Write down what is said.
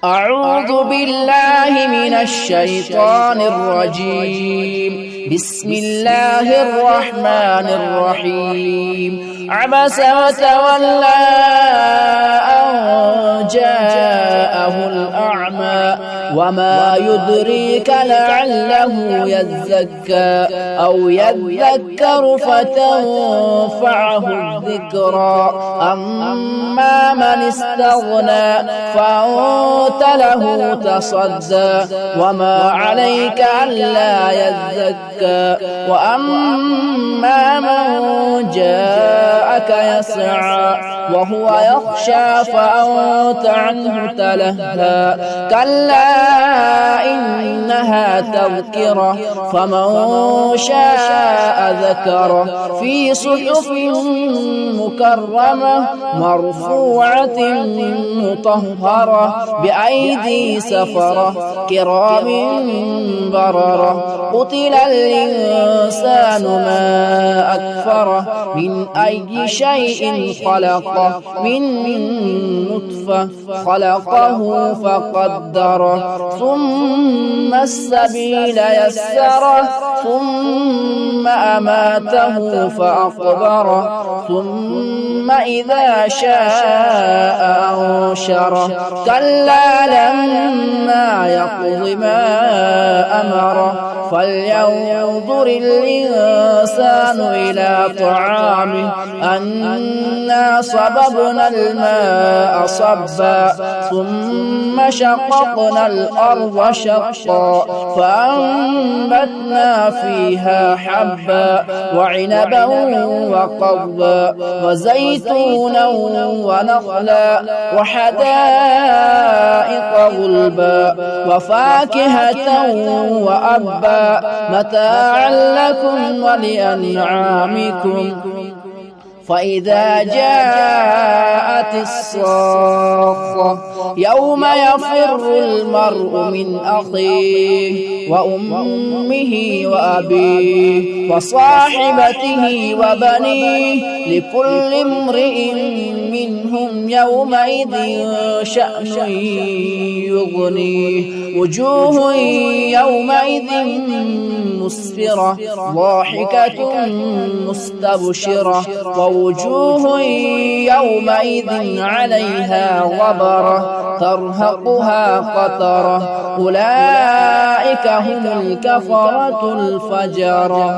أعوذ بالله من الشيطان الرجيم. بسم الله الرحمن الرحيم. عبس وتولى أن جاءه الأعمى وما يدريك لعله يزكى أو يذكر فتنفعه الذكرى. أما من استغنى فأنت له تصدى وما عليك ألا يزكى. وأما من جاءك يسعى وهو يخشى فأنت عنه تلهى. كلا إنها تذكرة فمن شاء ذكره في صحف مكرمة مرفوعة مطهرة بأيدي سفرة كرام بررة. قتل الإنسان ما أكفره من أي شيء خلقه من نطفة خلقه فقدره ثم السبيل يسره ثم أماته فأقبره ثم إذا شاء أنشره. كلا لما يقض ما أمره فلينظر الإنسان إلى طعامه أنا صببنا الماء صبا ثم شققنا الأرض شقا فأنبتنا فيها حبا وعنبا وقضبا وزيتونا ونخلا وحدائق غلبا وفاكهة وأبا متاعا لكم ولأنعامكم. فإذا جاءت الصاخة يوم يفر المرء من أخيه وأمه وأبيه وصاحبته وبنيه لكل امرئ منهم يومئذ شأن يغنيه. وجوه يومئذ مسفرة ضاحكة مستبشرة ووجوه يومئذ عليها غبرة ترهقها قترة. أولئك هم الكفرة الفجرة.